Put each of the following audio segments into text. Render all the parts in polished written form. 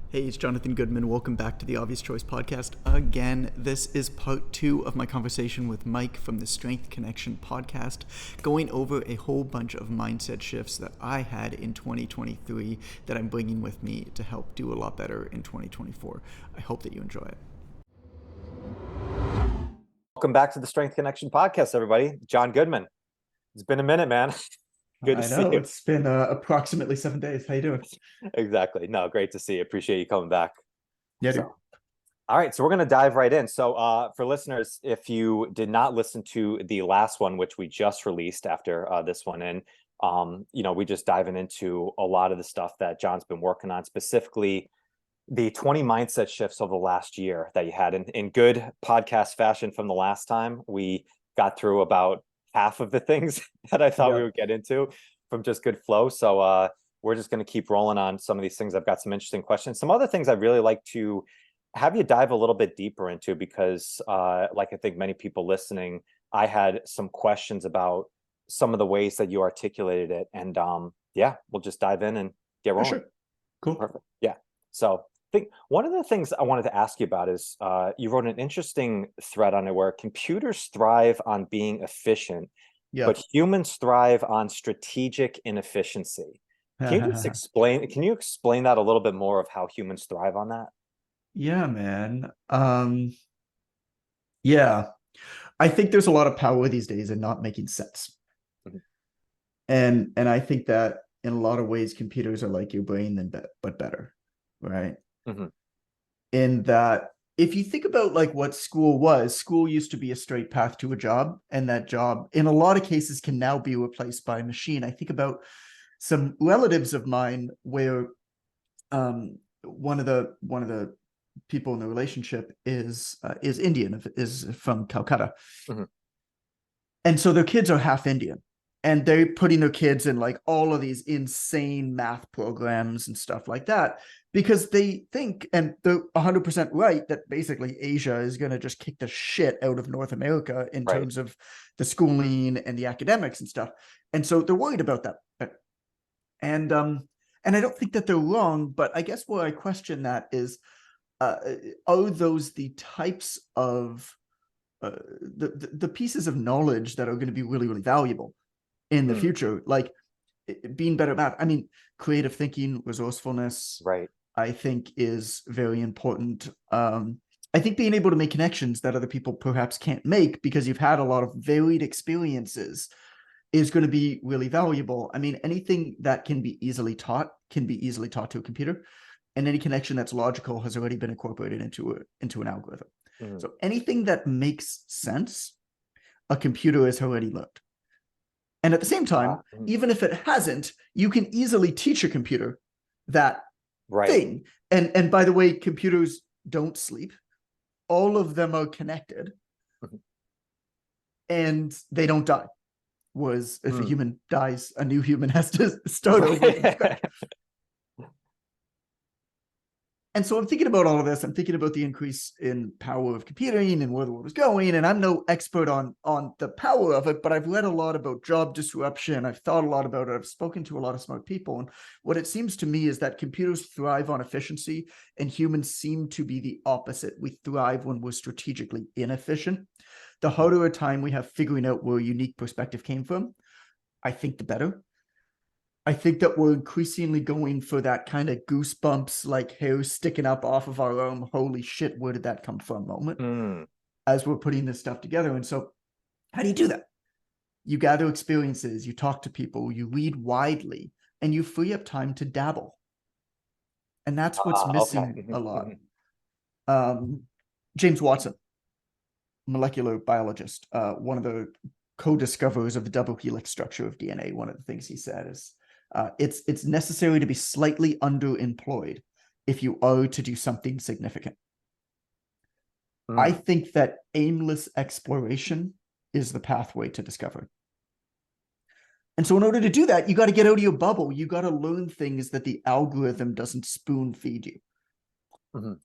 Hey, it's Jonathan Goodman. Welcome back to the Obvious Choice podcast. Again, this is part 2 of my conversation with Mike from the Strength Connection podcast, going over a whole bunch of mindset shifts that I had in 2023 that I'm bringing with me to help do a lot better in 2024. I hope that you enjoy it. Welcome back to the Strength Connection podcast, everybody. John Goodman. It's been a minute, man. Good to I see know, you. it's been approximately 7 days. How you doing? Exactly. No, great to see you. Appreciate you coming back. Yeah, So, all right, so we're going to dive right in. So for listeners, if you did not listen to the last one, which we just released after this one, and we just diving into a lot of the stuff that John's been working on, specifically the 20 mindset shifts over the last year that you had. In good podcast fashion from the last time, we got through about half of the things that I thought we would get into from just good flow. So we're just going to keep rolling on some of these things. I've got some interesting questions. Some other things I'd really like to have you dive a little bit deeper into, because like I think many people listening, I had some questions about some of the ways that you articulated it. And we'll just dive in and get rolling. sure. Cool. Perfect. Yeah. So I think one of the things I wanted to ask you about is you wrote an interesting thread on it where computers thrive on being efficient, but humans thrive on strategic inefficiency. Can you explain that a little bit more of how humans thrive on that? Yeah, man. Yeah. I think there's a lot of power these days in not making sense. Mhm. And I think that in a lot of ways computers are like your brain but better, right? Mm-hmm. In that if you think about like what school used to be a straight path to a job, and that job in a lot of cases can now be replaced by a machine. I think about some relatives of mine where one of the people in the relationship is Indian, is from Calcutta. Mm-hmm. And so their kids are half Indian, and they're putting their kids in like all of these insane math programs and stuff like that, because they think, and they're 100% right, that basically Asia is going to just kick the shit out of North America in Right. terms of the schooling and the academics and stuff. And so they're worried about that. And I don't think that they're wrong, but I guess where I question that is, are those the types of the pieces of knowledge that are going to be really, really valuable in the future, like being better at math? I mean, creative thinking, resourcefulness, Right. I think is very important. I think being able to make connections that other people perhaps can't make because you've had a lot of varied experiences is going to be really valuable. I mean, anything that can be easily taught to a computer, and any connection that's logical has already been incorporated into an algorithm. Mm-hmm. So anything that makes sense, a computer has already learned. And at the same time, even if it hasn't, you can easily teach a computer that thing. And by the way, computers don't sleep. All of them are connected. And they don't die. Was if a human dies, a new human has to start over from scratch. And so I'm thinking about all of this. I'm thinking about the increase in power of computing and where the world is going. And I'm no expert on the power of it, but I've read a lot about job disruption. I've thought a lot about it. I've spoken to a lot of smart people. And what it seems to me is that computers thrive on efficiency, and humans seem to be the opposite. We thrive when we're strategically inefficient. The harder a time we have figuring out where a unique perspective came from, I think the better. I think that we're increasingly going for that kind of goosebumps, like hair sticking up off of our arm, holy shit, where did that come from moment, as we're putting this stuff together. And so how do you do that? You gather experiences, you talk to people, you read widely, and you free up time to dabble. And that's what's missing a lot. James Watson, molecular biologist, one of the co-discoverers of the double helix structure of DNA, one of the things he said is, it's necessary to be slightly underemployed if you are to do something significant. I think that aimless exploration is the pathway to discovery. And so in order to do that, you got to get out of your bubble. You got to learn things that the algorithm doesn't spoon feed you.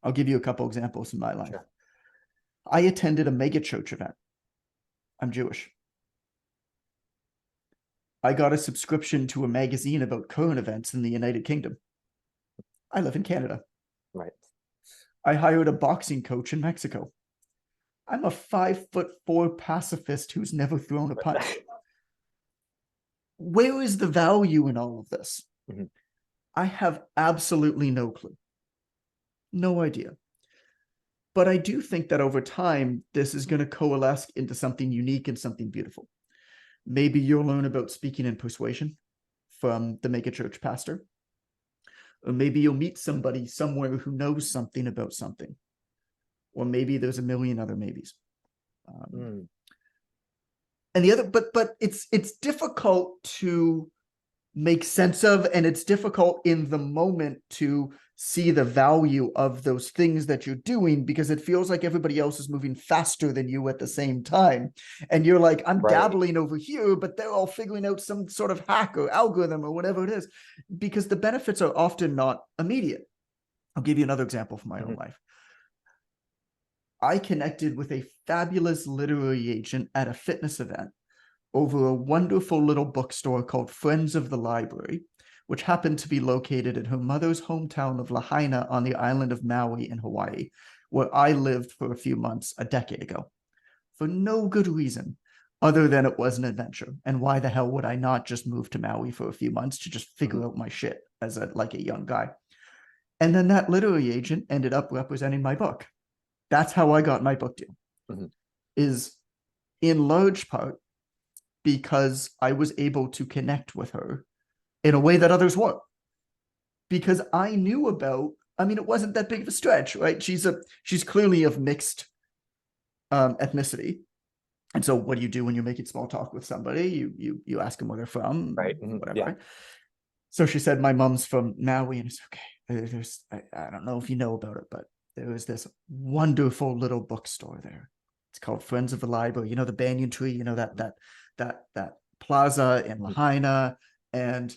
I'll give you a couple examples in my life. Sure. I attended a mega church event. I'm Jewish. I got a subscription to a magazine about current events in the United Kingdom. I live in Canada. Right. I hired a boxing coach in Mexico. I'm a 5'4" pacifist who's never thrown a punch. Where is the value in all of this? Mhm. I have absolutely no clue. No idea. But I do think that over time, this is going to coalesce into something unique and something beautiful. Maybe you'll learn about speaking and persuasion from the megachurch pastor. Or maybe you'll meet somebody somewhere who knows something about something. Or maybe there's a million other maybes. Mm. And the other, but it's difficult to make sense of, and it's difficult in the moment to see the value of those things that you're doing, because it feels like everybody else is moving faster than you at the same time, and you're like, I'm Right. dabbling over here, but they're all figuring out some sort of hack or algorithm or whatever it is, because the benefits are often not immediate. I'll give you another example from my own life. I connected with a fabulous literary agent at a fitness event over a wonderful little bookstore called Friends of the Library, which happened to be located in her mother's hometown of Lahaina on the island of Maui in Hawaii, where I lived for a few months a decade ago, for no good reason other than it was an adventure. And why the hell would I not just move to Maui for a few months to just figure out my shit as a young guy? And then that literary agent ended up representing my book. That's how I got my book deal. Is in large part because I was able to connect with her in a way that others weren't. Because I knew about, I mean, it wasn't that big of a stretch, right? She's clearly of mixed ethnicity. And so what do you do when you're making small talk with somebody? You ask them where they're from, Right. whatever. Yeah. Right? So she said, my mom's from Maui. And it's okay. I don't know if you know about it, but there was this wonderful little bookstore there. It's called Friends of the Library. You know, the banyan tree, you know, that plaza in Lahaina, and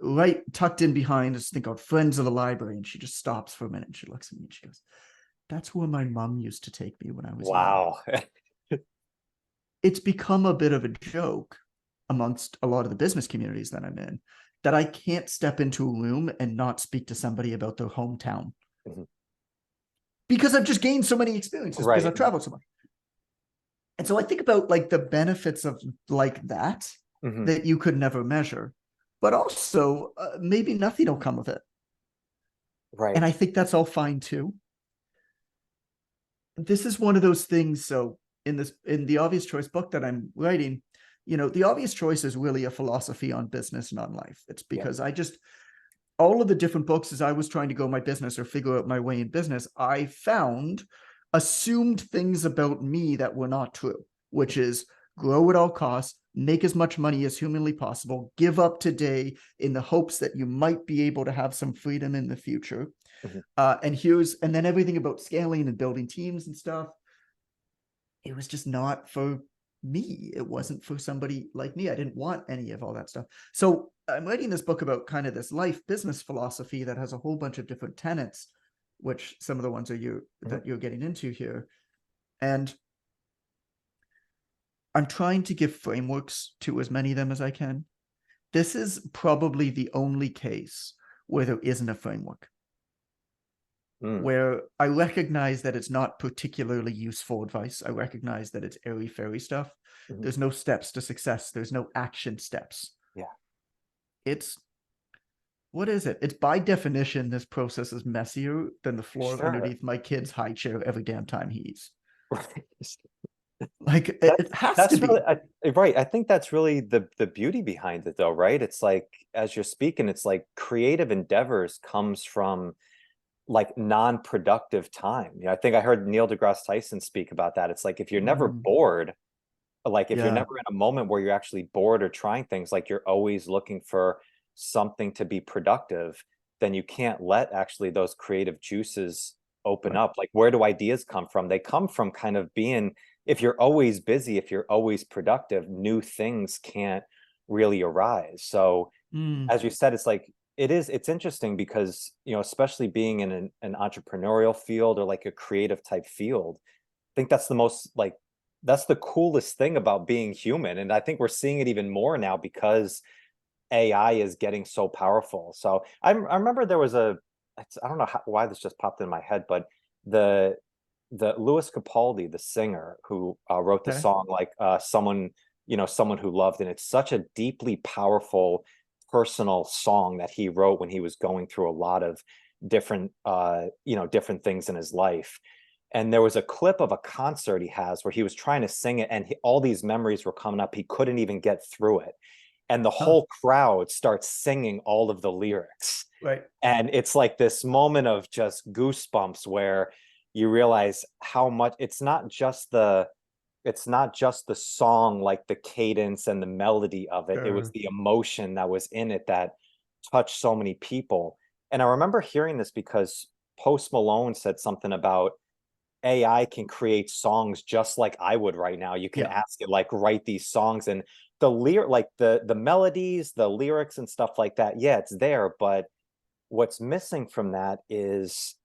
right tucked in behind this thing called Friends of the Library. And she just stops for a minute and she looks at me and she goes, that's where my mom used to take me when I was young. Wow. It's become a bit of a joke amongst a lot of the business communities that I'm in, that I can't step into a room and not speak to somebody about their hometown. Because I've just gained so many experiences, because Right. I've traveled so much. And so I think about like the benefits of like that, that you could never measure, but also maybe nothing will come of it. Right. And I think that's all fine too. This is one of those things. So in the Obvious Choice book that I'm writing, you know, the Obvious Choice is really a philosophy on business and on life. It's because all of the different books, as I was trying to go my business or figure out my way in business, I found assumed things about me that were not true, which is grow at all costs, make as much money as humanly possible, give up today in the hopes that you might be able to have some freedom in the future. And then everything about scaling and building teams and stuff, it was just not for me. It wasn't for somebody like me. I didn't want any of all that stuff. So I'm writing this book about kind of this life business philosophy that has a whole bunch of different tenets, which some of the ones are that you're getting into here. And I'm trying to give frameworks to as many of them as I can. This is probably the only case where there isn't a framework. Where I recognize that it's not particularly useful advice. I recognize that it's airy-fairy stuff. There's no steps to success. There's no action steps. Yeah. What is it? It's by definition, this process is messier than the floor underneath my kid's high chair every damn time he eats. Like it has to be. Really, right. I think that's really the beauty behind it though, right? It's like, as you're speaking, it's like creative endeavors comes from like non-productive time. You know, I think I heard Neil deGrasse Tyson speak about that. It's like if you're never bored, like if you're never in a moment where you're actually bored or trying things, like you're always looking for something to be productive, then you can't let actually those creative juices open up. Like, where do ideas come from? They come from kind of being, if you're always busy, if you're always productive, new things can't really arise. So as you said, it's like, it's interesting because, you know, especially being in an entrepreneurial field or like a creative type field, I think that's the most like, that's the coolest thing about being human. And I think we're seeing it even more now because AI is getting so powerful. So I remember there was I don't know why this just popped in my head, but the Louis Capaldi, the singer who wrote the Okay. song like someone, someone who loved, and it's such a deeply powerful personal song that he wrote when he was going through a lot of different different things in his life. And there was a clip of a concert he has where he was trying to sing it, and all these memories were coming up. He couldn't even get through it, and the Huh. whole crowd starts singing all of the lyrics, Right. and it's like this moment of just goosebumps where you realize how much it's not just the song, like the cadence and the melody of it. It was Sure. the emotion that was in it that touched so many people. And I remember hearing this because Post Malone said something about AI can create songs just like I would right now. You can Yeah. ask it, like, write these songs, and like the melodies, the lyrics and stuff like that. Yeah, it's there, but what's missing from that is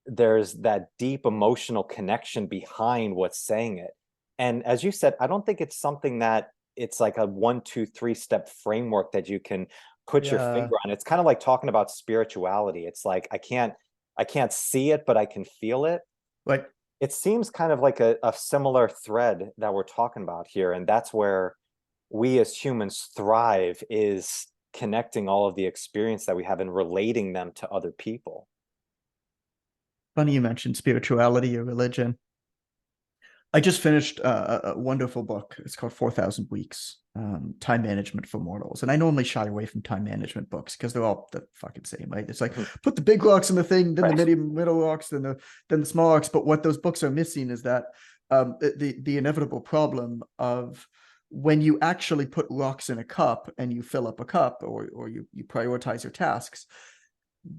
there's that deep emotional connection behind what's saying it. And as you said, I don't think it's something that it's like a 1, 2, 3 step framework that you can put your Yeah. finger on. It's kind of like talking about spirituality. It's like I can't see it, but I can feel it. Right. It seems kind of like a similar thread that we're talking about here. And that's where we as humans thrive, is connecting all of the experience that we have and relating them to other people. Funny you mentioned spirituality or religion. I just finished a wonderful book. It's called 4,000 Weeks, Time Management for Mortals. And I normally shy away from time management books because they're all the fucking same, right? It's like Mhm. put the big rocks in the thing, then the Right. middle rocks, then the small rocks. But what those books are missing is that the inevitable problem of when you actually put rocks in a cup and you fill up a cup, or you prioritize your tasks,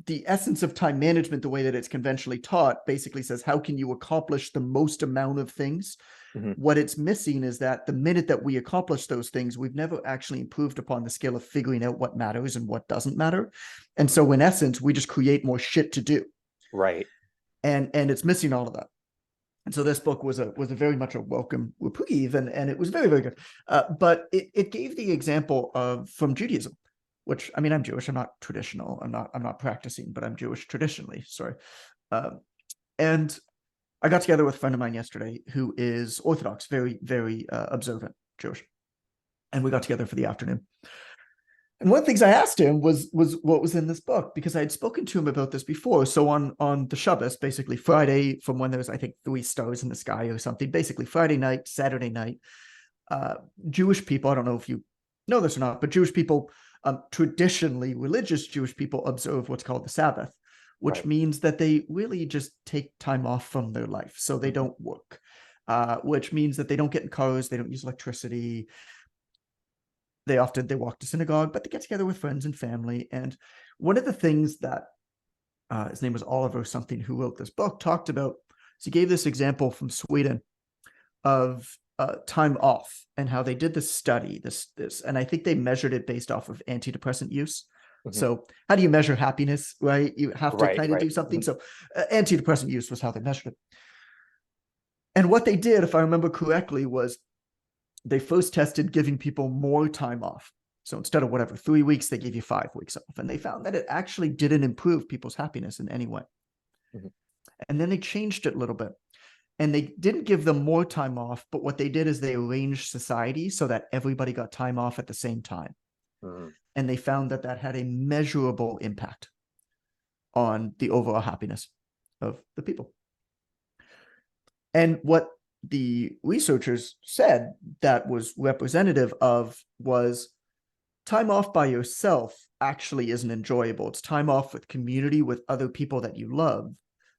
the essence of time management, the way that it's conventionally taught, basically says, how can you accomplish the most amount of things? Mhm. What it's missing is that the minute that we accomplish those things, we've never actually improved upon the skill of figuring out what matters and what doesn't matter. And so in essence, we just create more shit to do. Right. And it's missing all of that. And so this book was a very much a welcome reprieve, and it was very, very good. But it gave the example of from Judaism, which, I mean, I'm Jewish. I'm not traditional. I'm not practicing, but I'm Jewish traditionally. Sorry. And I got together with a friend of mine yesterday who is Orthodox, very, very observant Jewish, and we got together for the afternoon. And one of the things I asked him was what was in this book, because I had spoken to him about this before. So on the Shabbos, basically Friday, from when there's, I think, 3 stars in the sky or something, basically Friday night, Saturday night, Jewish people, I don't know if you know this or not, but Jewish people, traditionally religious Jewish people, observe what's called the Sabbath, which Right. means that they really just take time off from their life. So they Mhm. don't work, which means that they don't get in cars, they don't use electricity. They walk to synagogue, but they get together with friends and family. And one of the things that his name was Oliver something, who wrote this book, talked about, so he gave this example from Sweden of time off and how they did this study, and I think they measured it based off of antidepressant use. Mhm. So how do you measure happiness, right? You have to Right. kind of Right. do something. Mhm. So antidepressant use was how they measured it. And what they did, if I remember correctly, was they first tested giving people more time off. So instead of whatever, 3 weeks, they gave you 5 weeks off. And they found that it actually didn't improve people's happiness in any way. Mhm. And then they changed it a little bit. And they didn't give them more time off, but what they did is they arranged society so that everybody got time off at the same time. Mhm. And they found that that had a measurable impact on the overall happiness of the people. And what the researchers said that was representative of was time off by yourself actually isn't enjoyable. It's time off with community, with other people that you love,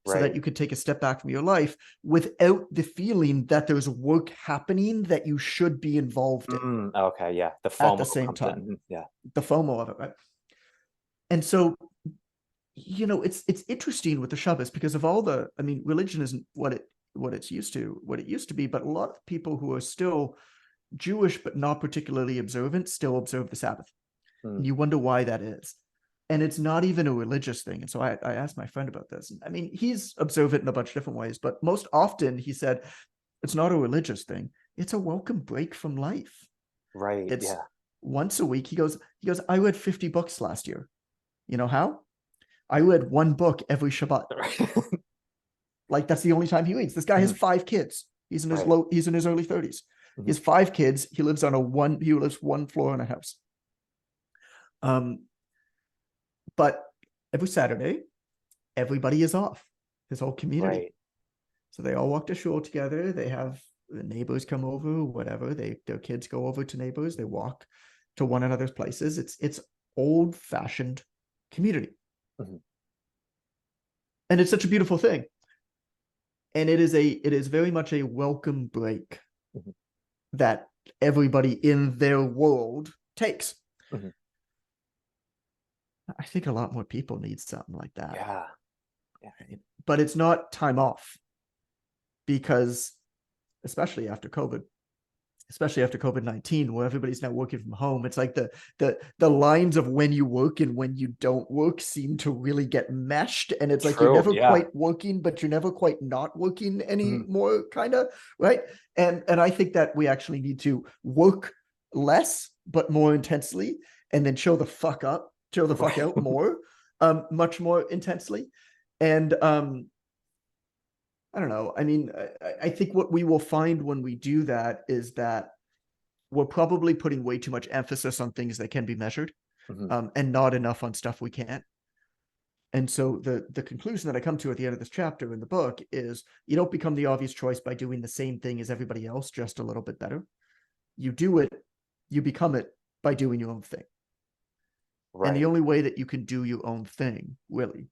so that Right. you could take a step back from your life without the feeling that there's work happening that you should be involved in Okay. Yeah. The at the FOMO same comes in. time. Yeah. The FOMO of it, right? And so, it's interesting with the Shabbos, because of all the, I mean, religion isn't what it used to be, but a lot of people who are still Jewish but not particularly observant still observe the Sabbath. Mm. And you wonder why that is. And it's not even a religious thing. And so I asked my friend about this. I mean, he's observant in a bunch of different ways, but most often he said it's not a religious thing. It's a welcome break from life. Right. It's Yeah. once a week. He goes, I read 50 books last year. You know how? I read one book every Shabbat. Like that's the only time he reads. This guy has 5 kids. He's in his Right. he's in his early 30s. He Mhm. has 5 kids. He lives one floor in a house. But every Saturday, everybody is off. His whole community. Right. So they all walk to shul together. They have the neighbors come over, whatever. Their kids go over to neighbors. They walk to one another's places. It's old fashioned community, Mhm. and it's such a beautiful thing. And it is very much a welcome break Mhm. that everybody in their world takes. Mhm. I think a lot more people need something like that. Yeah. Yeah. Right? But it's not time off, because especially after COVID-19, where everybody's now working from home, it's like the lines of when you work and when you don't work seem to really get meshed, and it's like you're True. never Yeah. quite working, but you're never quite not working Mhm. anymore, kind of, right? And I think that we actually need to work less but more intensely, and then chill the fuck Right. out more, much more intensely. And I don't know. I mean, I think what we will find when we do that is that we're probably putting way too much emphasis on things that can be measured, Mhm. and not enough on stuff we can't. And so the conclusion that I come to at the end of this chapter in the book is you don't become the obvious choice by doing the same thing as everybody else, just a little bit better. You do it, you become it by doing your own thing. And the Right. only way that you can do your own thing, really,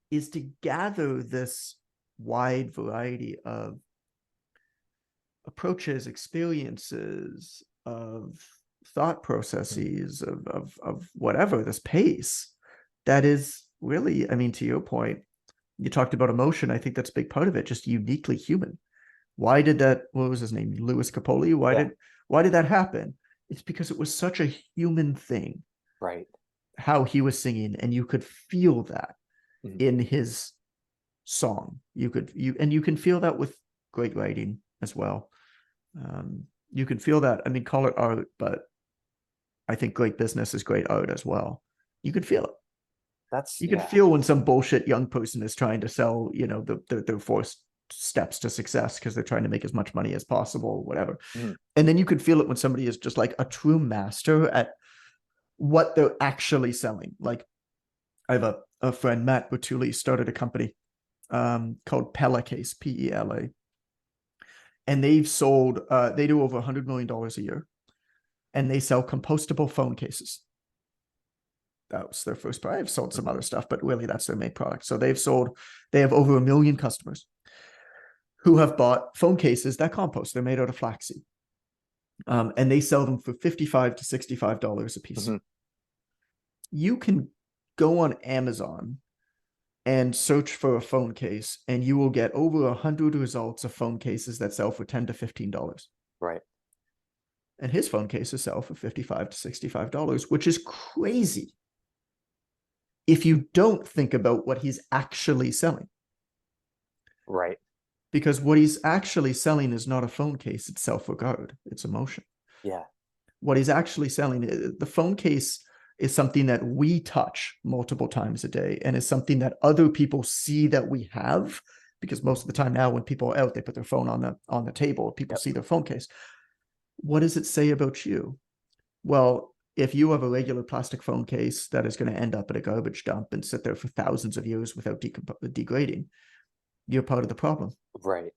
is to gather this wide variety of approaches, experiences, of thought Mhm. processes, of whatever, this pace that is really, I mean, to your point, you talked about emotion. I think that's a big part of it, just uniquely human. Why did that, what was his name? Louis Capoli? Yeah. Why did that happen? It's because it was such a human thing, Right. how he was singing, and you could feel that Mhm. in his song. You can feel that with great writing as well. You can feel that. I mean, call it art, but I think great business is great art as well. You can feel it. That's You can yeah. feel when some bullshit young person is trying to sell, their 4 steps to success because they're trying to make as much money as possible, whatever. Mhm. And then you can feel it when somebody is just like a true master at what they're actually selling. Like I have a friend, Matt Bertulli, started a company called Pelacase, Pela, and they do over $100 million a year, and they sell compostable phone cases. That was their first product. I've sold some Mhm. other stuff, but really that's their main product. So they have over 1 million customers who have bought phone cases that compost. They're made out of flaxseed. And they sell them for $55 to $65 a piece. Mhm. You can go on Amazon and search for a phone case, and you will get over 100 results of phone cases that sell for $10 to $15. Right. And his phone cases sell for $55 to $65, which is crazy if you don't think about what he's actually selling. Right. Because what he's actually selling is not a phone case, it's self-regard, it's emotion. Yeah. What he's actually selling, the phone case is something that we touch multiple times a day, and is something that other people see that we have, because most of the time now when people are out, they put their phone on the table, people Yep. see their phone case. What does it say about you? Well, if you have a regular plastic phone case that is going to end up at a garbage dump and sit there for thousands of years without degrading, you're part of the problem. Right.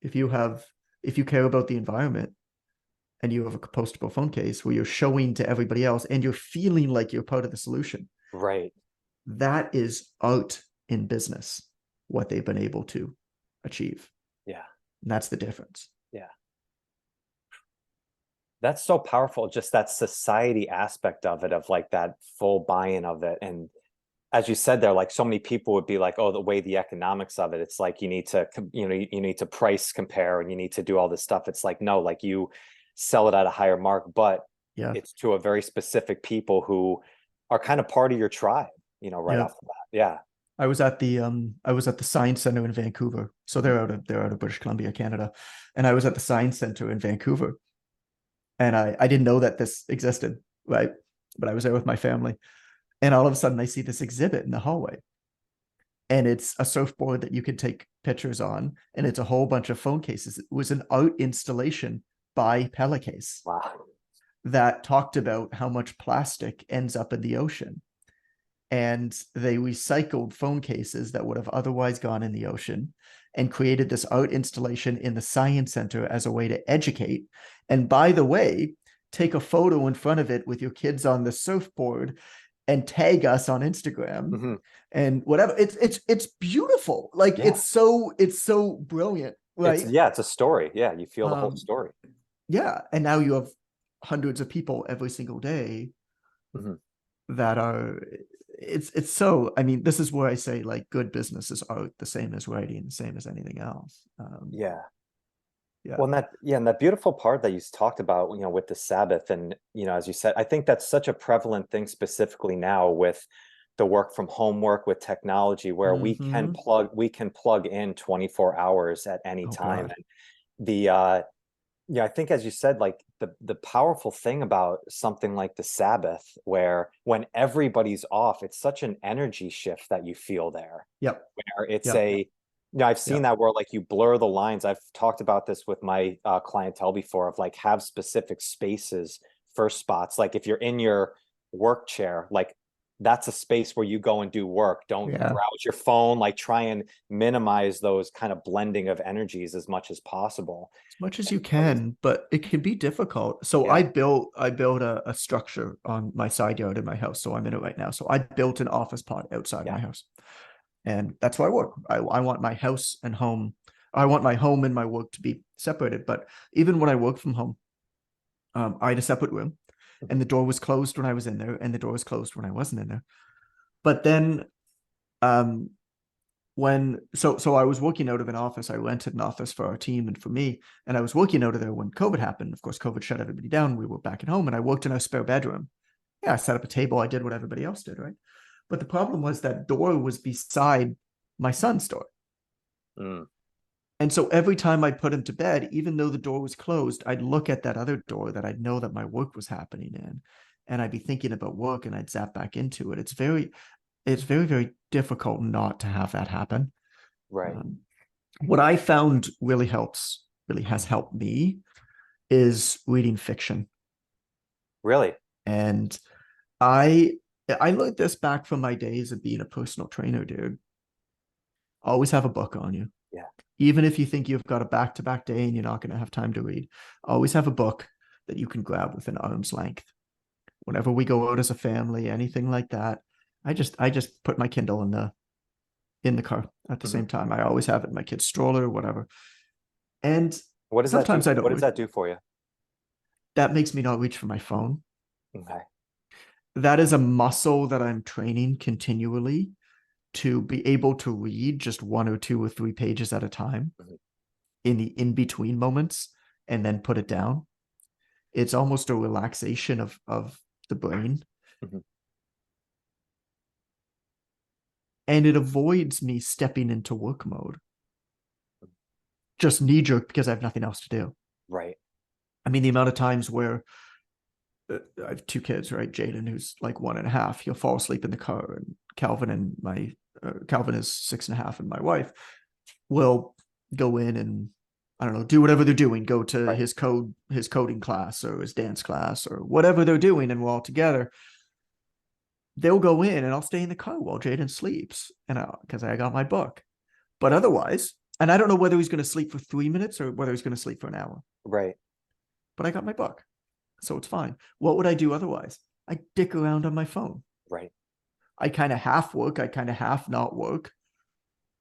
If you care about the environment, and you have a compostable phone case where you're showing to everybody else and you're feeling like you're part of the solution, Right. that is art in business, what they've been able to achieve. Yeah. And that's the difference. Yeah. That's so powerful, just that society aspect of it, of like that full buy-in of it. And as you said there, like so many people would be like, oh, the way the economics of it, it's like you need to, you need to price compare and you need to do all this stuff. It's like, no, like you sell it at a higher mark, but Yeah. it's to a very specific people who are kind of part of your tribe, right Yeah. off the bat. Yeah. I was at the Science Center in Vancouver. So Mhm. they're out of British Columbia, Canada. And I was at the Science Center in Vancouver. And I didn't know that this existed, right? But I was there with my family. And all of a sudden I see this exhibit in the hallway, and it's a surfboard that you can take pictures on, and it's a whole bunch of phone cases. It was an art installation by Pellicase Wow. that talked about how much plastic ends up in the ocean. And they recycled phone cases that would have otherwise gone in the ocean and created this art installation in the science center as a way to educate. And by the way, take a photo in front of it with your kids on the surfboard and tag us on Instagram Mhm. and whatever. It's beautiful. Like Yeah. it's so brilliant, It's right? yeah, it's a story. Yeah, you feel the whole Um, story. yeah. And now you have hundreds of people every single day Mhm. that are it's so, I mean, this is where I say like good business is art, the same as writing, the same as anything else. Yeah. Yeah. Well, and that yeah, and that beautiful part that you talked about, with the Sabbath, and as you said, I think that's such a prevalent thing specifically now with the work from home work with technology, where Mm-hmm. we can plug in 24 hours at any Oh time. God. And the yeah, I think as you said, like the powerful thing about something like the Sabbath, where when everybody's off, it's such an energy shift that you feel there, Yep. where it's Yep. I've seen Yep. that where like you blur the lines. I've talked about this with my clientele before, of like have specific spaces for spots. Like if you're in your work chair, like that's a space where you go and do work. Don't Yeah. browse your phone. Like try and minimize those kind of blending of energies as much as possible. As much as And you can, but it can be difficult. So yeah, I built a structure on my side yard in my house. So I'm in it right now. So I built an office pod outside of yeah. my house. And that's where I work. I want my house and home. I want my home and my work to be separated. But even when I work from home, I had a separate room, Mhm. and the door was closed when I was in there, and the door was closed when I wasn't in there. But then, um, so I was working out of an office. I rented an office for our team and for me, and I was working out of there when COVID happened. Of course, COVID shut everybody down. We were back at home, and I worked in our spare bedroom. Yeah, I set up a table. I did what everybody else did, right? But the problem was that door was beside my son's door. Mm, And so every time I put him to bed, even though the door was closed, I'd look at that other door that I'd know that my work was happening in. And I'd be thinking about work, and I'd zap back into it. It's very, very difficult not to have that happen. right. Um, what I found really has helped me, is reading fiction. Really? And I I learned this back from my days of being a personal trainer, dude. Always have a book on you. Yeah. Even if you think you've got a back-to-back day and you're not going to have time to read, always have a book that you can grab within arm's length. Whenever we go out as a family, anything like that, I just put my Kindle in the car at the Mhm. same time. I always have it in my kid's stroller, whatever. And What does that do? sometimes I don't What does read. that do for you? That makes me not reach for my phone. Okay. That is a muscle that I'm training continually, to be able to read just one or two or three pages at a time Mhm. in the in between moments, and then put it down. It's almost a relaxation of the brain, Mhm. and it avoids me stepping into work mode, just knee jerk, because I have nothing else to do. Right. I mean, the amount of times where I have two kids, right? Jaden, who's like 1.5, he'll fall asleep in the car, and Calvin is 6.5, and my wife will go in and, I don't know, do whatever they're doing, go to Right. his coding class or his dance class or whatever they're doing, and we're all together. They'll go in, and I'll stay in the car while Jaden sleeps, and because I got my book. But otherwise, and I don't know whether he's going to sleep for 3 minutes or whether he's going to sleep for an hour, Right. but I got my book, so it's fine. What would I do otherwise? I dick around on my phone. Right. I kind of half work. I kind of half not work.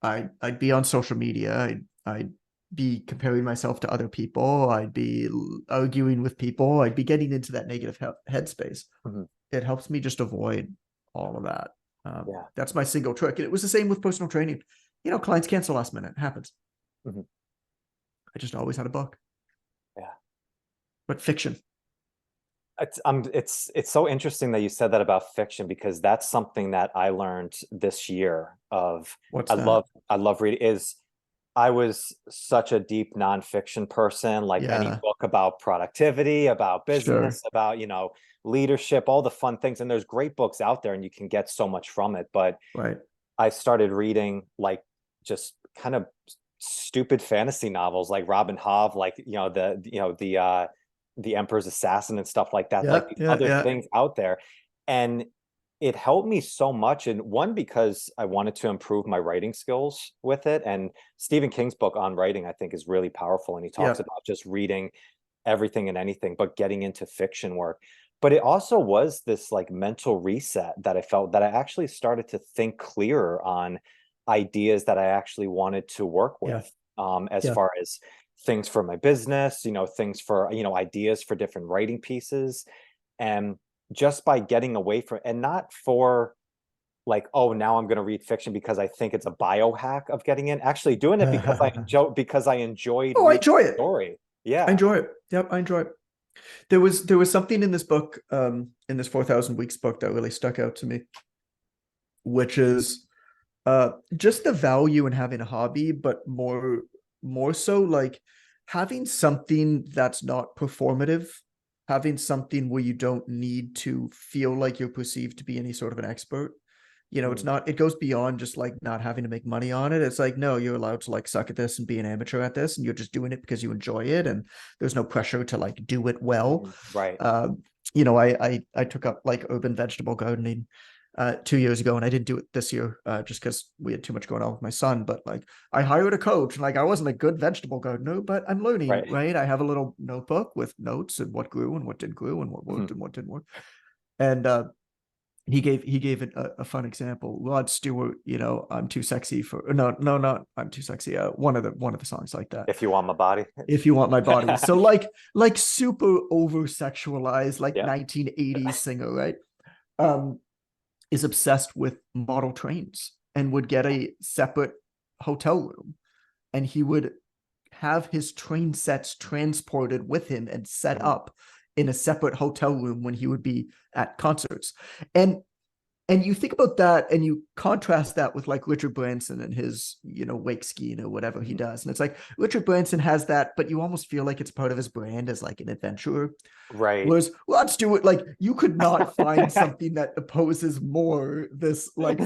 I'd be on social media. I'd be comparing myself to other people. I'd be arguing with people. I'd be getting into that negative headspace. Mhm. It helps me just avoid all of that. Yeah. That's my single trick. And it was the same with personal training. Clients cancel last minute. It happens. Mhm. I just always had a book, Yeah. but fiction. It's so interesting that you said that about fiction, because that's something that I learned this year of What's that? I love reading is I was such a deep nonfiction person, like any Yeah, book about productivity, about sure. business, about, leadership, all the fun things. And there's great books out there and you can get so much from it. But Right. I started reading like just kind of stupid fantasy novels like Robin Hobb, like, the Emperor's Assassin and stuff like that, like Yeah, these yeah, other yeah. things out there. And it helped me so much. And one, because I wanted to improve my writing skills with it. And Stephen King's book on writing, I think, is really powerful. And he Yeah. talks about just reading everything and anything, but getting into fiction work. But it also was this like mental reset that I felt, that I actually started to think clearer on ideas that I actually wanted to work Yeah. with, as Yeah. far as things for my business, things for, ideas for different writing pieces. And just by getting away from, and not for like, oh, now I'm going to read fiction because I think it's a biohack of getting in, actually doing it because I enjoyed Oh, I reading enjoy the it. story. I Yeah. enjoy it. Yep, I enjoy it. There was something in this book, in this 4,000 Weeks book that really stuck out to me, which is just the value in having a hobby, but more so like having something that's not performative, having something where you don't need to feel like you're perceived to be any sort of an expert. It's Mm, not, it goes beyond just like not having to make money on it. It's like, no, you're allowed to like suck at this and be an amateur at this, and you're just doing it because you enjoy it, and there's no pressure to like do it well. right. Um, I took up like urban vegetable gardening 2 years ago, and I didn't do it this year just because we had too much going on with my son. But like, I hired a coach, and like, I wasn't a good vegetable gardener, but I'm learning, Right. right? I have a little notebook with notes and what grew and what didn't grow and what worked Mhm. and what didn't work. And he gave a fun example. Rod Stewart, I'm too sexy for, no, no, not I'm too sexy. One of the songs like that. If you want my body. If you want my body. So like super over sexualized, like Yeah. 1980s singer, right? Um, is obsessed with model trains and would get a separate hotel room, and he would have his train sets transported with him and set Mhm. up in a separate hotel room when he would be at concerts. And you think about that and you contrast that with like Richard Branson and his, wake skiing or whatever he Mhm. does. And it's like Richard Branson has that, but you almost feel like it's part of his brand as like an adventurer. Right. Whereas Rod Stewart, like, you could not find something that opposes more this like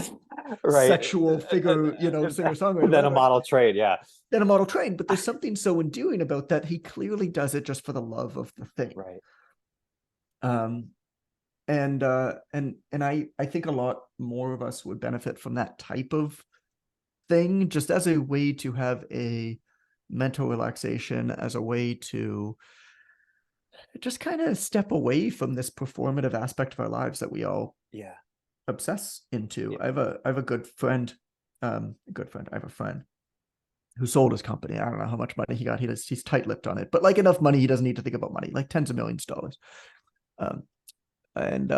Right. sexual figure, singer songwriter, Then a whatever, model trade. Yeah. than a model train. But there's something so endearing about that. He clearly does it just for the love of the thing. Right. Um, and I think a lot more of us would benefit from that type of thing, just as a way to have a mental relaxation, as a way to just kind of step away from this performative aspect of our lives that we all Yeah. obsess into. Yeah. I have a good friend, I have a friend who sold his company. I don't know how much money he got. He's tight-lipped on it, but like enough money he doesn't need to think about money, like tens of millions of dollars. Um, and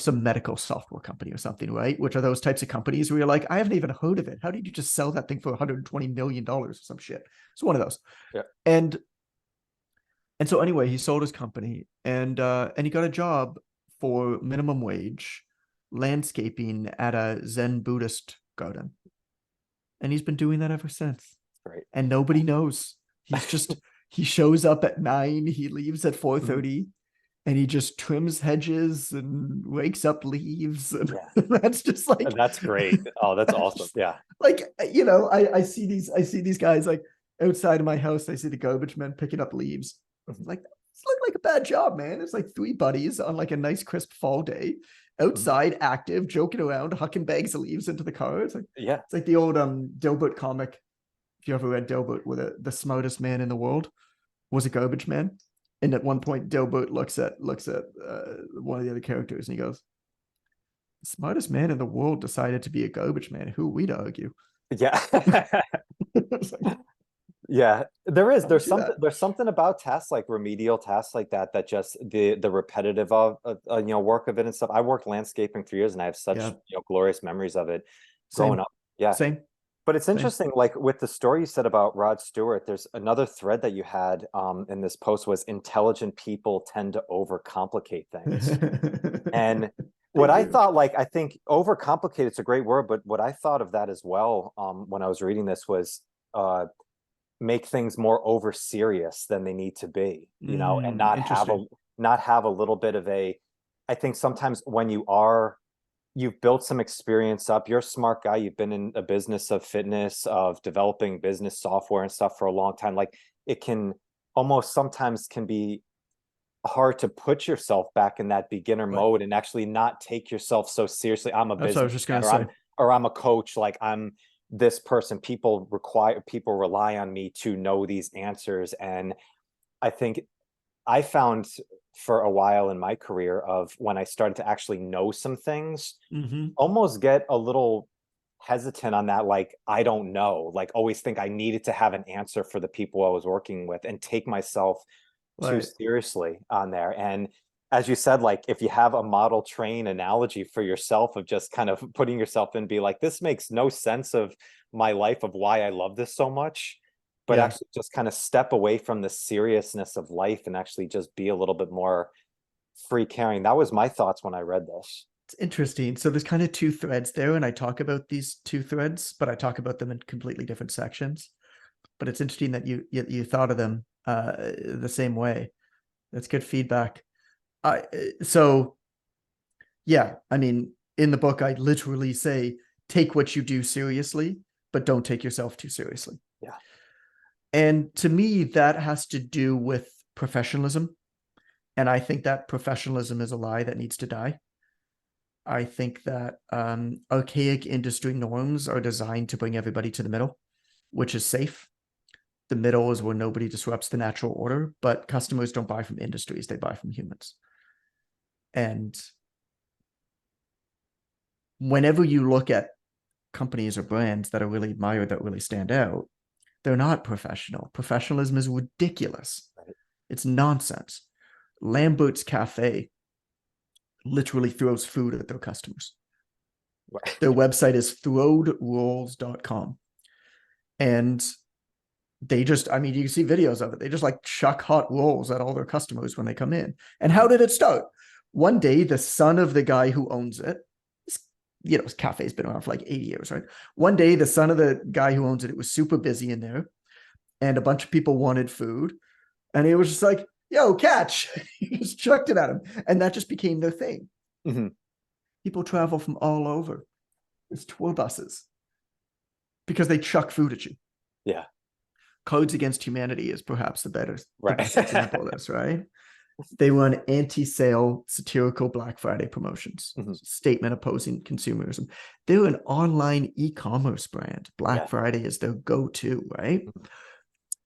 some medical software company or something, right? Which are those types of companies where you're like, I haven't even heard of it. How did you just sell that thing for $120 million or some shit? It's one of those. Yeah. And so anyway, he sold his company, and he got a job for minimum wage landscaping at a Zen Buddhist garden. And he's been doing that ever since. Great. And nobody knows. He shows up at 9, he leaves at Mhm. 4:30, and he just trims hedges and rakes up leaves. And Yeah. that's just like, That's great. Oh, that's that's awesome. just Yeah. like, I see these guys like outside of my house. I see the garbage men picking up leaves. Mhm. Like, it's look like a bad job, man. It's like three buddies on like a nice crisp fall day, Mhm. outside, active, joking around, hucking bags of leaves into the car. Yeah. It's like the old Dilbert comic. If you ever read Dilbert, where the smartest man in the world was a garbage man. And at one point, Dilbert looks at one of the other characters, and he goes, "The smartest man in the world decided to be a garbage man. Who are we to argue?" Yeah. It's like, Yeah, there is. I would There's do something. that. There's something about tasks like remedial tasks like that that just the repetitive of work of it and stuff. I worked landscaping for years, and I have Yeah, such glorious memories of it growing same, up. Yeah, same, but it's same. interesting. Like with the story you said about Rod Stewart, there's another thread that you had in this post was intelligent people tend to overcomplicate things. And They what I do. thought, like, I think overcomplicate, it's a great word, but what I thought of that as well, when I was reading this was make things more over serious than they need to be, you know, and Interesting. not have a little bit of a, I think sometimes when you've built some experience up, you're a smart guy, you've been in a business of fitness, of developing business software and stuff for a long time, like it can almost sometimes can be hard to put yourself back in that beginner Right. mode and actually not take yourself so seriously. I'm a That's what I was just going businessman, to say. or I'm a coach, like I'm this person. People rely on me to know these answers. And I think I found for a while in my career of when I started to actually know some things, Hmm. almost get a little hesitant on that, like I don't know, like always think I needed to have an answer for the people I was working with and take myself too Right. seriously on there. And as you said, like if you have a model train analogy for yourself of just kind of putting yourself in, be like, this makes no sense of my life of why I love this so much, but Yeah. actually just kind of step away from the seriousness of life and actually just be a little bit more free carrying. That was my thoughts when I read this. It's interesting. So there's kind of two threads there, and I talk about these two threads, but I talk about them in completely different sections. But it's interesting that you thought of them the same way. That's good feedback. I so yeah, I mean, in the book, I literally say take what you do seriously, but don't take yourself too seriously. Yeah. And to me, that has to do with professionalism. And I think that professionalism is a lie that needs to die. I think that archaic industry norms are designed to bring everybody to the middle, which is safe. The middle is where nobody disrupts the natural order, but customers don't buy from industries, they buy from humans. And whenever you look at companies or brands that are really admired, that really stand out, they're not professional. Professionalism is ridiculous. Right. It's nonsense. Lambert's Cafe literally throws food at their customers. Their website is throwedrolls.com. And they just, I mean, you can see videos of it. They just like chuck hot rolls at all their customers when they come in. And how did it start? One day, the son of the guy who owns it, you know, his cafe's been around for like 80 years, right? One day, the son of the guy who owns it, it was super busy in there, and a bunch of people wanted food. And he was just like, yo, catch. He just chucked it at him. And that just became their thing. Mm-hmm. People travel from all over. There's tour buses because they chuck food at you. Yeah. Codes Against Humanity is perhaps the Right. best example of this, right? They run anti-sale satirical Black Friday promotions, Mm-hmm. statement opposing consumerism. They're an online e-commerce brand. Black Yeah. Friday is their go-to, right?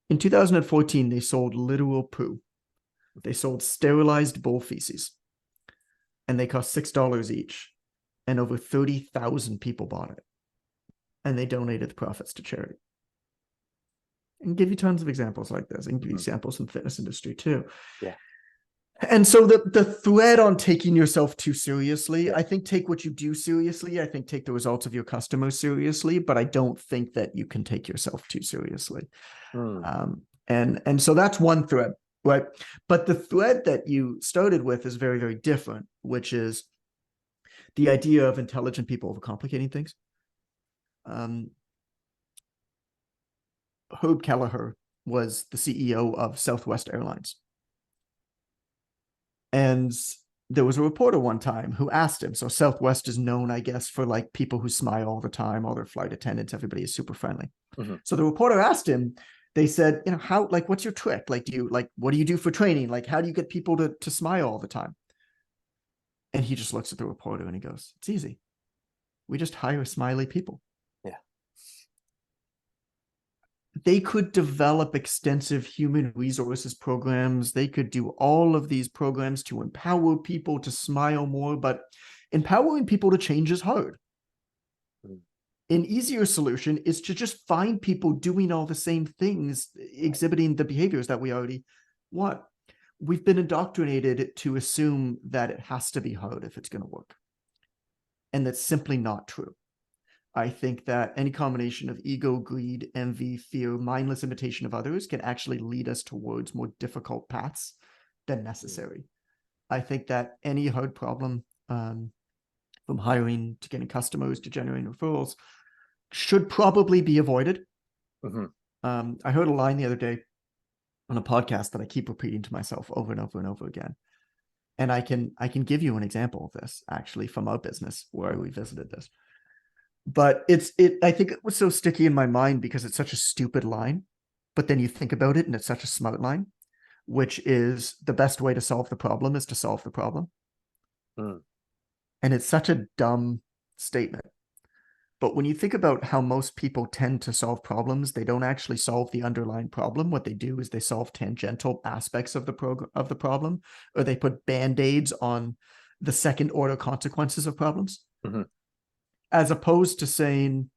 In 2014, they sold literal poo. They sold sterilized bull feces, and they cost $6 each, and over 30,000 people bought it, and they donated the profits to charity. And give you tons of examples like this. I can give you examples in the fitness industry too. Yeah. And so the thread on taking yourself too seriously, Yeah. I think take what you do seriously. I think take the results of your customers seriously, but I don't think that you can take yourself too seriously. And so that's one thread, right? But the thread that you started with is very, very different, which is the idea of intelligent people overcomplicating things. Herb Kelleher was the CEO of Southwest Airlines. And there was a reporter one time who asked him, so Southwest is known, I guess, for like people who smile all the time, all their flight attendants, everybody is super friendly. Mm-hmm. So the reporter asked him, they said, you know, how, like, what's your trick? Like, what do you do for training? Like, how do you get people to smile all the time? And he just looks at the reporter and he goes, it's easy. We just hire smiley people. Yeah. They could develop extensive human resources programs. They could do all of these programs to empower people to smile more, but empowering people to change is hard. An easier solution is to just find people doing all the same things, exhibiting the behaviors that we already want. We've been indoctrinated to assume that it has to be hard if it's going to work. And that's simply not true. I think that any combination of ego, greed, envy, fear, mindless imitation of others can actually lead us towards more difficult paths than necessary. I think that any hard problem, from hiring to getting customers to generating referrals, should probably be avoided. I heard a line the other day on a podcast that I keep repeating to myself over and over and over again. And I can give you an example of this actually from our business where we visited this. But I think it was so sticky in my mind because it's such a stupid line. But then you think about it and it's such a smart line, which is the best way to solve the problem is to solve the problem. Mm. And it's such a dumb statement. But when you think about how most people tend to solve problems, they don't actually solve the underlying problem. What they do is they solve tangential aspects of the problem, or they put band-aids on the second order consequences of problems, as opposed to saying,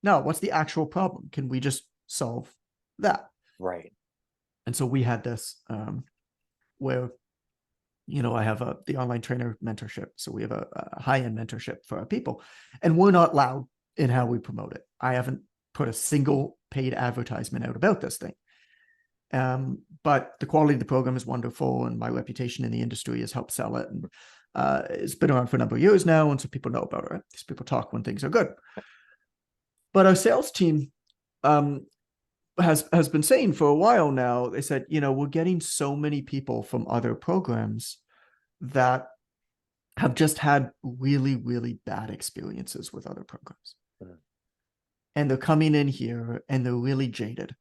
no, what's the actual problem? Can we just solve that? Right. And so we had this where, I have the online trainer mentorship. So we have a high-end mentorship for our people, and we're not loud in how we promote it. I haven't put a single paid advertisement out about this thing. But the quality of the program is wonderful, and my reputation in the industry has helped sell it. And it's been around for a number of years now, and so people know about it. Right? These people talk when things are good. But our sales team has been saying for a while now, they said, we're getting so many people from other programs that have just had really, really bad experiences with other programs. And they're coming in here and they're really jaded.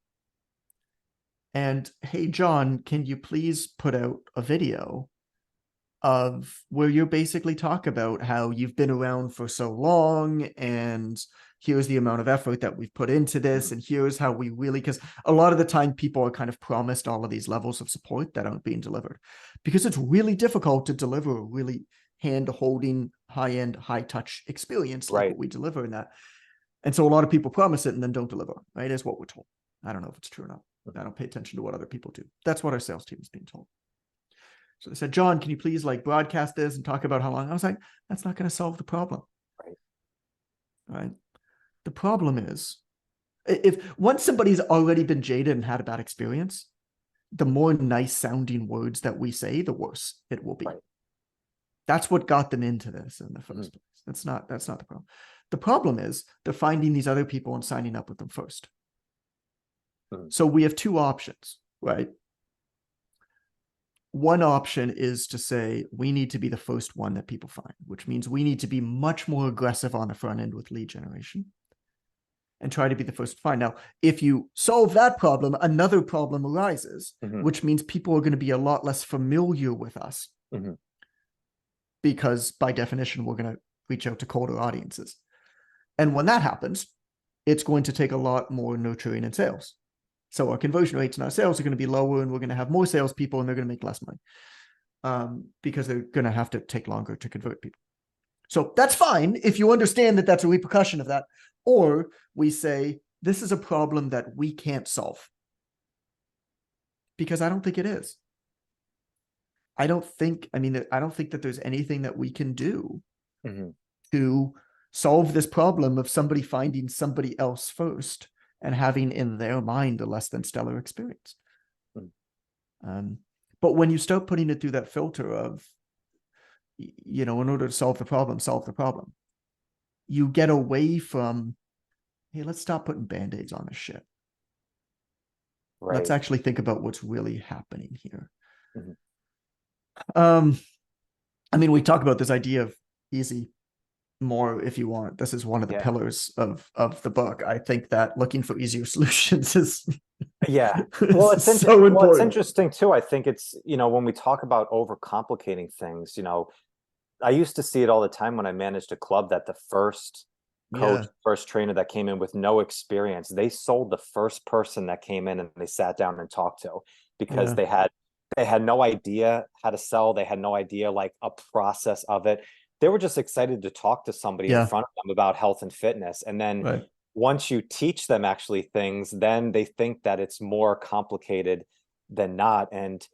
And hey, John, can you please put out a video of where you basically talk about how you've been around for so long, and here's the amount of effort that we've put into this, and here's how we really, because a lot of the time people are kind of promised all of these levels of support that aren't being delivered, because it's really difficult to deliver a really hand-holding, high-end, high-touch experience like what we deliver in that. And so a lot of people promise it and then don't deliver, right? Is what we're told. I don't know if it's true or not. I don't pay attention to what other people do. That's what our sales team is being told. So they said, John, can you please broadcast this and talk about how long? I was like, that's not going to solve the problem. Right. The problem is, if once somebody's already been jaded and had a bad experience, the more nice sounding words that we say, the worse it will be. That's what got them into this in the first place. That's not the problem. The problem is they're finding these other people and signing up with them first. So we have two options, right? One option is to say we need to be the first one that people find, which means we need to be much more aggressive on the front end with lead generation and try to be the first to find. Now, if you solve that problem, another problem arises, which means people are going to be a lot less familiar with us because by definition, we're going to reach out to colder audiences. And when that happens, it's going to take a lot more nurturing in sales. So our conversion rates in our sales are going to be lower, and we're going to have more salespeople, and they're going to make less money because they're going to have to take longer to convert people. So that's fine if you understand that that's a repercussion of that. Or we say, this is a problem that we can't solve. Because I don't think it is. I don't think that there's anything that we can do to solve this problem of somebody finding somebody else first and having in their mind a less than stellar experience. But when you start putting it through that filter of, in order to solve the problem, you get away from, hey, let's stop putting band-aids on this shit. Let's actually think about what's really happening here. We talk about this idea of easy more if you want. This is one of the pillars of the book. I think that looking for easier solutions is well, it's so important. Well, it's interesting too. I think it's, when we talk about overcomplicating things, I used to see it all the time when I managed a club, that the first coach, first trainer that came in with no experience, they sold the first person that came in and they sat down and talked to, because they had no idea how to sell. They had no idea like a process of it. They were just excited to talk to somebody in front of them about health and fitness. And then once you teach them actually things, then they think that it's more complicated than not. And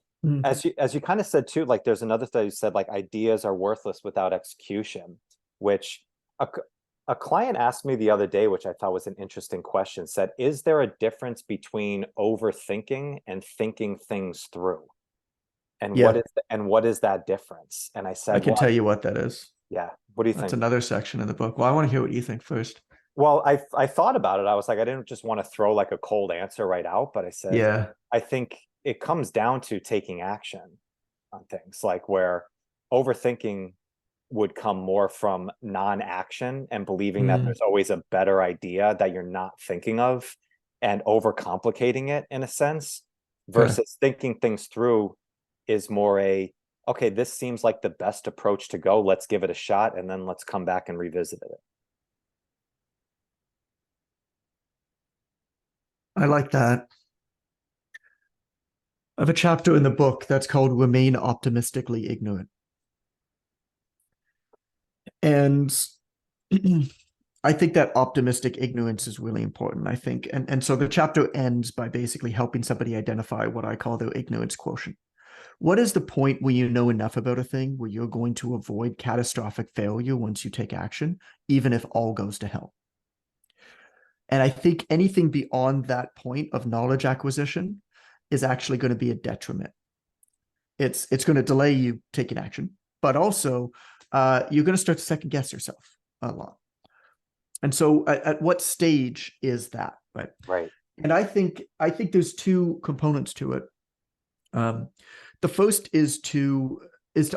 as you kind of said too, like there's another thing you said, like ideas are worthless without execution, which a client asked me the other day, which I thought was an interesting question, said, is there a difference between overthinking and thinking things through? And what is that difference? And I said, I can tell you what that is. Yeah. What do you think? That's another section in the book. Well, I want to hear what you think first. Well, I thought about it. I was like, I didn't just want to throw like a cold answer right out, but I said, Yeah. I think it comes down to taking action on things, like where overthinking would come more from non-action and believing that Mm, there's always a better idea that you're not thinking of and overcomplicating it in a sense, okay. versus thinking things through is more a, okay, this seems like the best approach to go. Let's give it a shot and then let's come back and revisit it. I like that. I have a chapter in the book that's called Remain Optimistically Ignorant. And I think that optimistic ignorance is really important, I think. And so the chapter ends by basically helping somebody identify what I call their ignorance quotient. What is the point where you know enough about a thing where you're going to avoid catastrophic failure once you take action, even if all goes to hell? And I think anything beyond that point of knowledge acquisition is actually going to be a detriment. It's going to delay you taking action, but also you're going to start to second guess yourself a lot. And so, at what stage is that, right? Right. And I think there's two components to it. Um, the first is to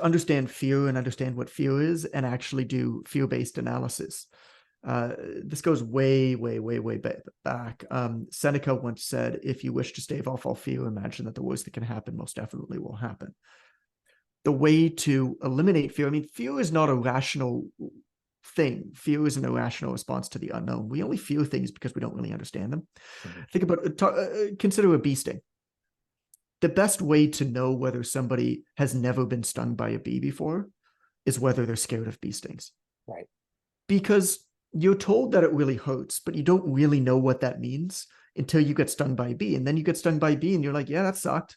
understand fear and understand what fear is, and actually do fear-based analysis. This goes way, way, way, way back. Seneca once said, "If you wish to stave off all fear, imagine that the worst that can happen most definitely will happen." The way to eliminate fear, I mean, fear is not a rational thing. Fear is an irrational response to the unknown. We only fear things because we don't really understand them. Mhm. Think about, consider a bee sting. The best way to know whether somebody has never been stung by a bee before is whether they're scared of bee stings. Right. Because you're told that it really hurts, but you don't really know what that means until you get stung by a bee. And then you get stung by a bee and you're like, yeah, that sucked.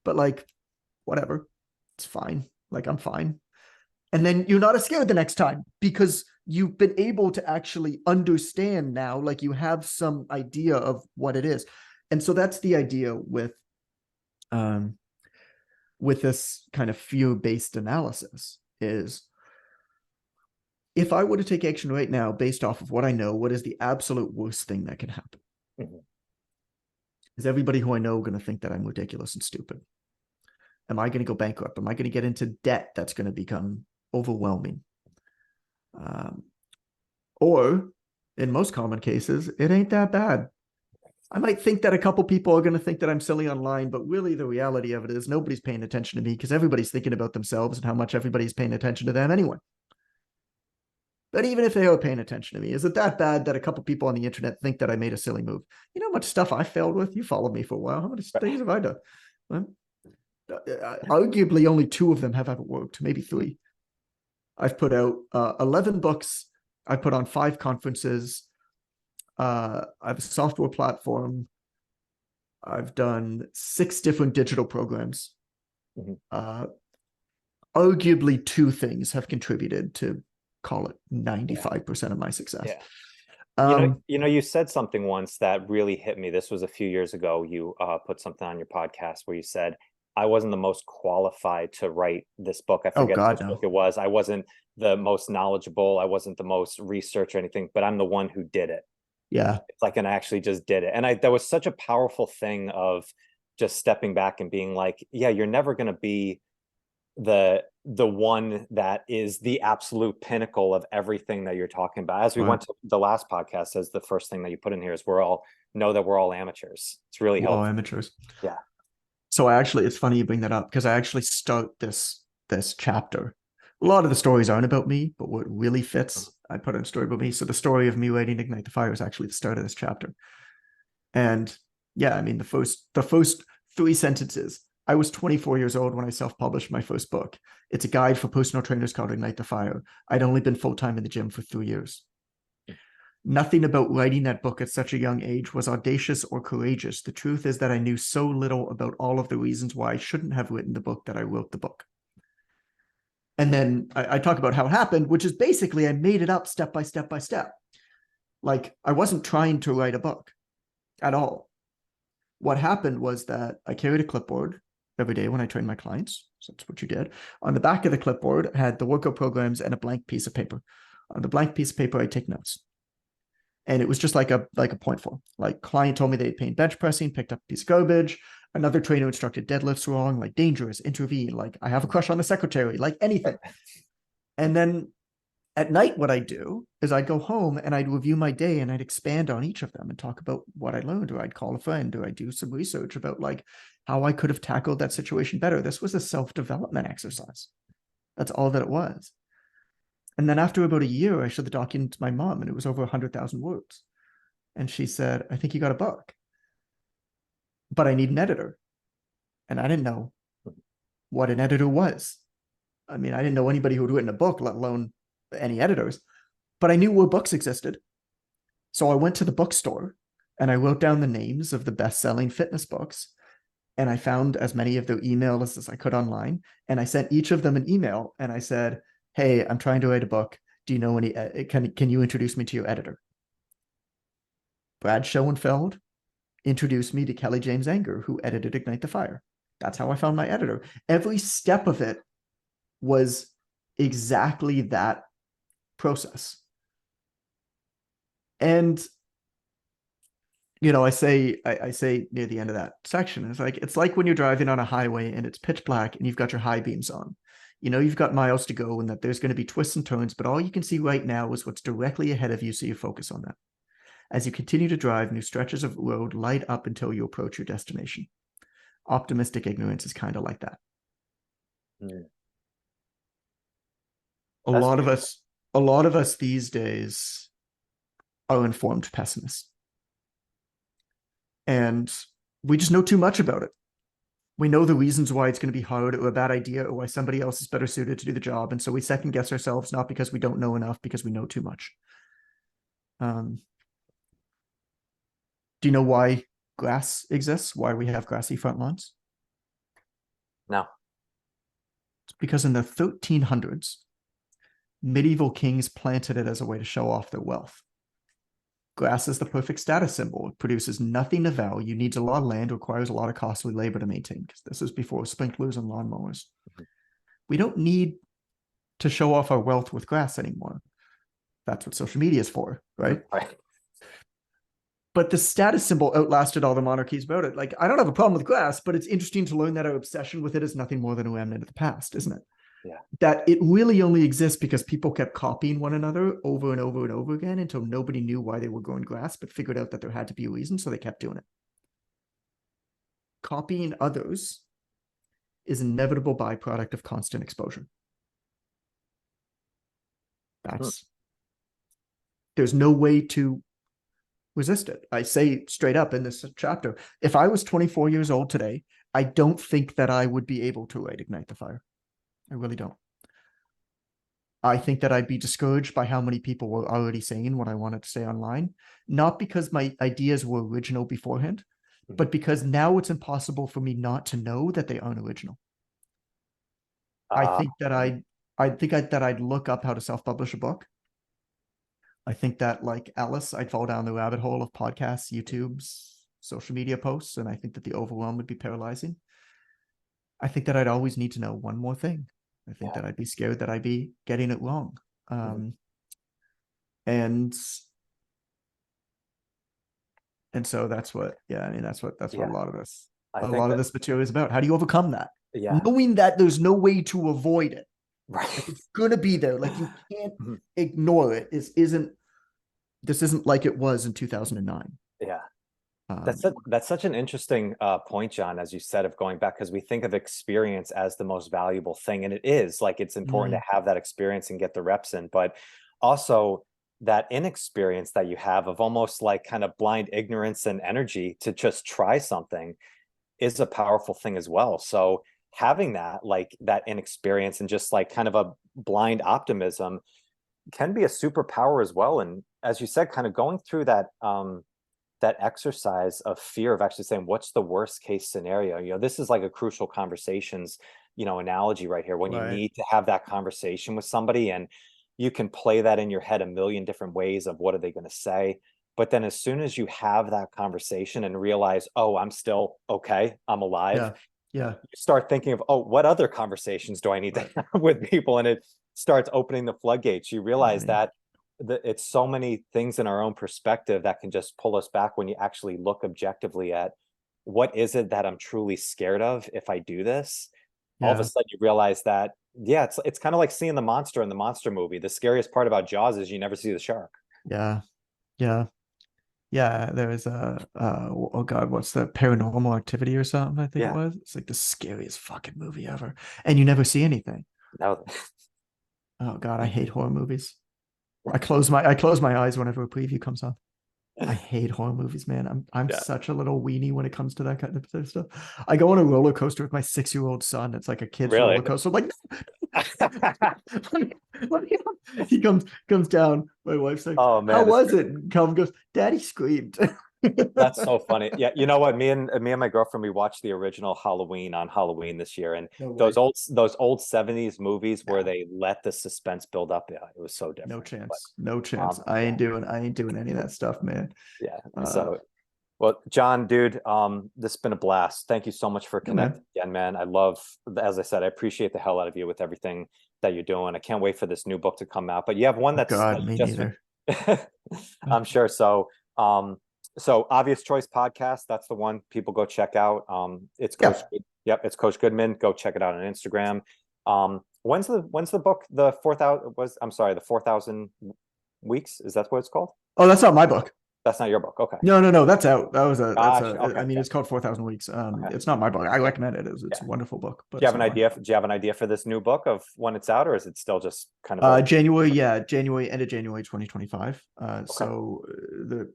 But like, whatever, it's fine. Like, I'm fine. And then you're not as scared the next time because you've been able to actually understand now, like you have some idea of what it is. And so that's the idea um, with this kind of fear-based analysis is, if I were to take action right now based off of what I know, what is the absolute worst thing that can happen? Mhm. Is everybody who I know going to think that I'm ridiculous and stupid? Am I going to go bankrupt? Am I going to get into debt that's going to become overwhelming? Um, or in most common cases, it ain't that bad. I might think that a couple people are going to think that I'm silly online, but really the reality of it is nobody's paying attention to me because everybody's thinking about themselves and how much everybody's paying attention to them anyway. But even if they are paying attention to me, is it that bad that a couple people on the internet think that I made a silly move? You know how much stuff I failed with? You followed me for a while. How many things have I done? Well, arguably, only two of them have ever worked, maybe three. I've put out 11 books. I put on 5 conferences. I have a software platform. I've done 6 different digital programs. Mhm. Arguably, 2 things have contributed to, call it, Yeah. 95% of my success. Yeah. Um, You said something once that really hit me. This was a few years ago. You put something on your podcast where you said, I wasn't the most qualified to write this book. I oh forget God, which book no. it was. I wasn't the most knowledgeable. I wasn't the most research or anything, but I'm the one who did it. Yeah. It's like, and I actually just did it. And that was such a powerful thing of just stepping back and being like, yeah, you're never going to be the one that is the absolute pinnacle of everything that you're talking about. As we Right. went to the last podcast, as the first thing that you put in here is we're all know that we're all amateurs. It's really We're all helpful. amateurs. Yeah. So it's funny you bring that up because I actually start this chapter. A lot of the stories aren't about me, but what really fits, I put in a story about me. So the story of me writing Ignite the Fire is actually the start of this chapter. And yeah, I mean the first 3 sentences. I was 24 years old when I self-published my first book. It's a guide for personal trainers called Ignite the Fire. I'd only been full-time in the gym for 3 years. Nothing about writing that book at such a young age was audacious or courageous. The truth is that I knew so little about all of the reasons why I shouldn't have written the book that I wrote the book. And then I talk about how it happened, which is basically I made it up step by step by step. Like, I wasn't trying to write a book at all. What happened was that I carried a clipboard every day when I trained my clients. So that's what you did. On the back of the clipboard had the workout programs and a blank piece of paper. On the blank piece of paper, I take notes. And it was just like a point form. Like client told me they'd pain bench pressing, picked up a piece of garbage. Another trainer instructed deadlifts wrong, like dangerous, intervene, like I have a crush on the secretary, like anything. And then at night, what I do is I'd go home and I'd review my day and I'd expand on each of them and talk about what I learned, or I'd call a friend, or I'd do some research about like how I could have tackled that situation better. This was a self-development exercise. That's all that it was. And then after about a year, I showed the document to my mom and it was over 100,000 words. And she said, I think you got a book, but I need an editor. And I didn't know what an editor was. I mean, I didn't know anybody who had written a book, let alone any editors, but I knew where books existed. So I went to the bookstore and I wrote down the names of the best-selling fitness books. And I found as many of their email lists as I could online. And I sent each of them an email and I said, hey, I'm trying to write a book. Do you know any, can you introduce me to your editor? Brad Schoenfeld introduced me to Kelly James Anger, who edited Ignite the Fire. That's how I found my editor. Every step of it was exactly that process. And I say near the end of that section, it's like when you're driving on a highway and it's pitch black and you've got your high beams on. You've got miles to go and that there's going to be twists and turns, but all you can see right now is what's directly ahead of you, so you focus on that. As you continue to drive, new stretches of road light up until you approach your destination. Optimistic ignorance is kind of like that. Mm. A lot of us these days are informed pessimists. And we just know too much about it. We know the reasons why it's going to be hard or a bad idea or why somebody else is better suited to do the job. And so we second guess ourselves, not because we don't know enough, because we know too much. Do you know why grass exists? Why we have grassy front lawns? No. It's because in the 1300s, medieval kings planted it as a way to show off their wealth. Grass is the perfect status symbol. It produces nothing of value, needs a lot of land, requires a lot of costly labor to maintain, because this is before sprinklers and lawnmowers. Mm-hmm. We don't need to show off our wealth with grass anymore. That's what social media is for, right? Right. But the status symbol outlasted all the monarchies about it. Like, I don't have a problem with grass, but it's interesting to learn that our obsession with it is nothing more than a remnant of the past, isn't it? Yeah. That it really only exists because people kept copying one another over and over and over again until nobody knew why they were growing grass, but figured out that there had to be a reason, so they kept doing it. Copying others is an inevitable byproduct of constant exposure. There's no way to resist it. I say straight up in this chapter, if I was 24 years old today, I don't think that I would be able to ignite the fire. I really don't. I think that I'd be discouraged by how many people were already saying what I wanted to say online, not because my ideas were original beforehand, but because now it's impossible for me not to know that they aren't original. I think that I'd look up how to self-publish a book. I think that, like Alice, I'd fall down the rabbit hole of podcasts, YouTube's, social media posts, and I think that the overwhelm would be paralyzing. I think that I'd always need to know one more thing. I think that I'd be scared that I'd be getting it wrong. And so that's what a lot of this material is about. How do you overcome that? Yeah. Knowing that there's no way to avoid it. Right. Like, it's gonna be there. Like, you can't ignore it. This isn't like it was in 2009. Yeah. That's such an interesting point, John, as you said, of going back, because we think of experience as the most valuable thing, and it is. Like, it's important to have that experience and get the reps in, but also that inexperience that you have of almost like kind of blind ignorance and energy to just try something is a powerful thing as well. So having that, like that inexperience and just like kind of a blind optimism can be a superpower as well. And as you said, kind of going through that that exercise of fear of actually saying, what's the worst case scenario? This is like a crucial conversations, analogy right here, when you need to have that conversation with somebody, and you can play that in your head a million different ways of what are they going to say. But then as soon as you have that conversation and realize, oh, I'm still okay, I'm alive. Yeah. You start thinking of, oh, what other conversations do I need to have with people? And it starts opening the floodgates. You realize that it's so many things in our own perspective that can just pull us back when you actually look objectively at what is it that I'm truly scared of if I do this. All of a Yeah. sudden you realize that, yeah, it's kind of like seeing the monster in the monster movie. The scariest part about Jaws is you never see the shark. Yeah. Yeah. Yeah. There was oh God, what's the Paranormal Activity or something? I think it Yeah. was. It's like the scariest fucking movie ever. And you never see anything. No. Oh God, I hate horror movies. I close my eyes whenever a preview comes on. I hate horror movies, man. I'm Yeah. such a little weenie when it comes to that kind of stuff. I go on a roller coaster with my 6-year-old son. It's like a kid's roller Really? coaster. I'm like, he comes down. My wife's like, Oh "How man, it's was great. it?" And Calvin goes, "Daddy screamed." That's so funny. Yeah, you know what? Me and my girlfriend, we watched the original Halloween on Halloween this year, and No those way. old 70s movies where Yeah. they let the suspense build up. Yeah, it was so No different. But chance. No chance. yeah, I ain't doing any of that stuff, man. yeah. Uh, So well, John, dude, this has been a blast. Thank you so much for yeah, connecting man. again, man. I love, as I said, I appreciate the hell out of you with everything that you're doing. I can't wait for this new book to come out. But you have one Oh that God, you me just, neither. I'm sure. So Obvious Choice Podcast, that's the one people go check out. It's Coach. Yeah. Yep, it's Coach Goodman. Go check it out on Instagram. When's the book? The 4,000 was. I'm sorry, the 4,000 weeks. Is that what it's called? Oh, that's not my book. That's not your book. Okay. No, that's out. That's Gosh. a, Okay. I mean, Yeah. it's called 4,000 Weeks. Okay. It's not my book. I recommend it. It's Yeah. a wonderful book, but Do you it's have an not mine. idea? Do you have an idea for this new book of when it's out, or is it still just kind of a January, yeah, January, end of January 2025. okay?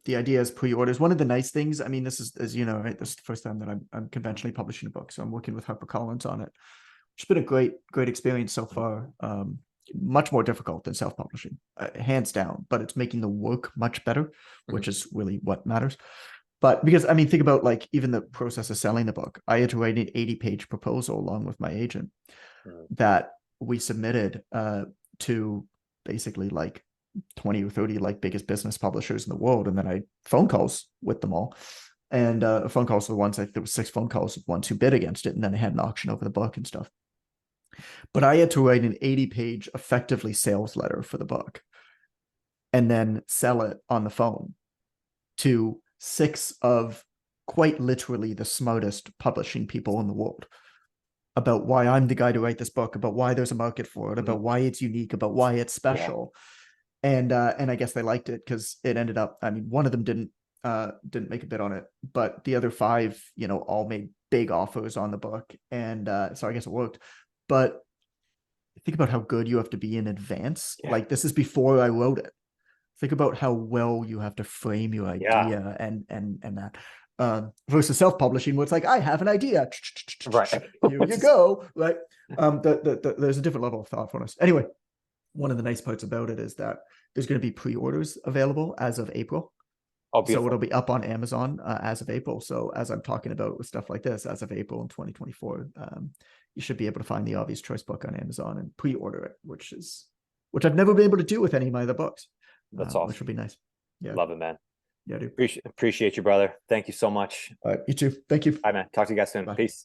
The idea is pre-orders. One of the nice things, I mean, this is, as you know, right, this is the first time that I'm conventionally publishing a book, so I'm working with HarperCollins on it. It's been a great experience so far. Much more difficult than self-publishing, hands down, but it's making the work much better, which is really what matters. But because, I mean, think about like even the process of selling the book. I had to write an 80-page proposal along with my agent that we submitted to basically like 20 or 30 like biggest business publishers in the world, and then I phone calls with them all, and phone calls to the ones, like there was 6 phone calls with ones who bid against it, and then I had an auction over the book and stuff. But I had to write an 80-page effectively sales letter for the book and then sell it on the phone to 6 of quite literally the smartest publishing people in the world about why I'm the guy to write this book, about why there's a market for it, about why it's unique, about why it's special. And I guess they liked it because it ended up, I mean, one of them didn't make a bid on it, but the other 5, all made big offers on the book. And so I guess it worked. But think about how good you have to be in advance. Yeah. Like this is before I wrote it. Think about how well you have to frame your idea and that. Versus self-publishing, where it's like, I have an idea. Right. Here you go. Right. There's a different level of thoughtfulness. Anyway, one of the nice parts about it is that there's going to be pre-orders available as of April. Oh, So beautiful. it'll be up on Amazon as of April. So as I'm talking about with stuff like this, as of April in 2024, you should be able to find the Obvious Choice book on Amazon and pre-order it, which I've never been able to do with any of my other books. That's Which awesome. will be nice. Yeah. Love it, man. Yeah, dude. Appreciate you, brother. Thank you so much. All right. You too. Thank you. Bye, man. Talk to you guys soon. Bye. Peace.